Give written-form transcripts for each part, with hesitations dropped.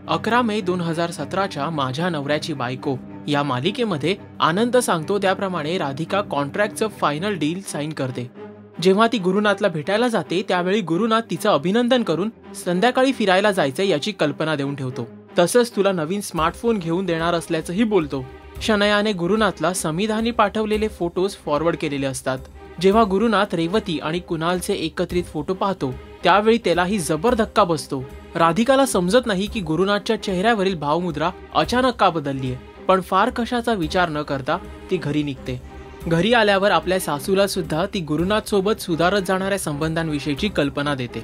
11 मे 2017च्या माझ्या नवऱ्याची बायको या मालिकेमध्ये आनंद सांगतो त्याप्रमाणे राधिका कॉन्ट्रॅक्टचं फायनल डील साईन करते। जेव्हा ती गुरुनाथला भेटायला जाते त्यावेळी गुरुनाथ तिचं अभिनंदन करून संध्याकाळी फिरायला जायचं याची कल्पना देऊन ठेवतो। तसंच तुला नवीन स्मार्टफोन घेऊन देणार असल्याचंही बोलतो। शनयाने गुरुनाथला समिधानी पाठवलेले फोटोज फॉरवर्ड केलेले असतात। जेव्हा गुरुनाथ रेवती आणि कुणालचे एकत्रित फोटो पाहतो त्यावेळी त्यालाही जबर धक्का बसतो। राधिकाला समजत नाही की गुरुनाथच्या चेहऱ्यावरील भावमुद्रा अचानक का बदललीये, पण फार कशाचा विचार न करता ती घरी निघते। घरी आल्यावर आपल्या सासूला सुद्धा ती गुरुनाथ सोबत सुधारत जाणाऱ्या संबंधांविषयीची कल्पना देते।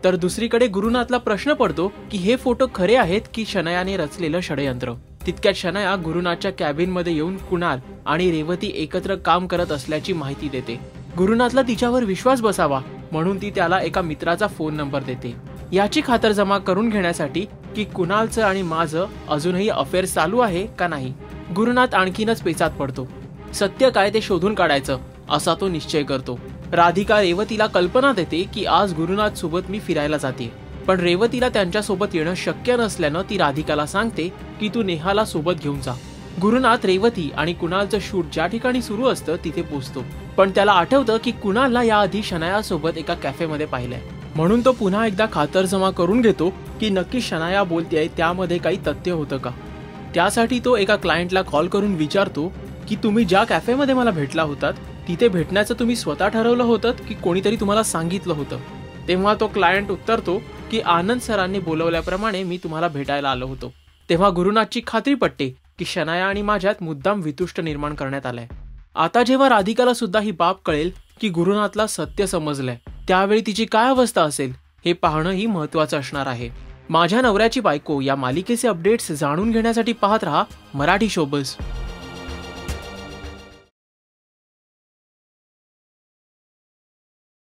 तर दुसरीकडे गुरुनाथला प्रश्न पडतो की हे फोटो खरे आहेत की शनयाने रचलेलं षडयंत्र। तितक्यात शनया गुरुनाथच्या कॅबिन मध्ये येऊन कुणाल आणि रेवती एकत्र काम करत असल्याची माहिती देते। गुरुनाथला तिच्यावर विश्वास बसावा म्हणून ती त्याला एका मित्राचा फोन नंबर देते, याची खातरजमा करून घेण्यासाठी की कुणालचं आणि माझं अजूनही अफेअर चालू आहे का नाही। गुरुनाथ आणखीनच पेचात पडतो। सत्य काय ते शोधून काढायचं असा तो निश्चय करतो। राधिका रेवतीला कल्पना देते की आज गुरुनाथ सोबत मी फिरायला जाते, पण रेवतीला त्यांच्या सोबत येणं शक्य नसल्यानं ती राधिकाला सांगते की तू नेहाला सोबत घेऊन जा। गुरुनाथ रेवती आणि कुणालचं शूट ज्या ठिकाणी सुरू असतं तिथे पोहोचतो, पण त्याला आठवतं की कुणालला याआधी शनाया सोबत एका कॅफेमध्ये पाहिलंय, म्हणून तो पुन्हा एकदा खातरजमा करून घेतो की नक्की शनाया बोलतेय त्यामध्ये काही तथ्य होतं का। त्यासाठी तो एका क्लायंटला कॉल करून विचारतो की तुम्ही ज्या कॅफेमध्ये मला भेटला होतात तिथे भेटण्याचं तुम्ही स्वतः ठरवलं होतं की कोणीतरी तुम्हाला सांगितलं होतं। तेव्हा तो क्लायंट उत्तरतो की आनंद सरांनी बोलवल्याप्रमाणे मी तुम्हाला भेटायला आलो होतो। तेव्हा गुरुनाथची खात्री पटते की शनाया आणि माझ्यात मुद्दाम वितुष्ट निर्माण करण्यात आलाय। आता जेव्हा राधिकाला सुद्धा ही बाब कळेल की गुरुनाथला सत्य समजलंय त्यावेळी तिची काय अवस्था असेल हे पाहणं ही महत्त्वाचं असणार आहे। माझ्या नवऱ्याची बायको या मालिकेचे अपडेट्स जाणून घेण्यासाठी पाहत रहा मराठी शोबज।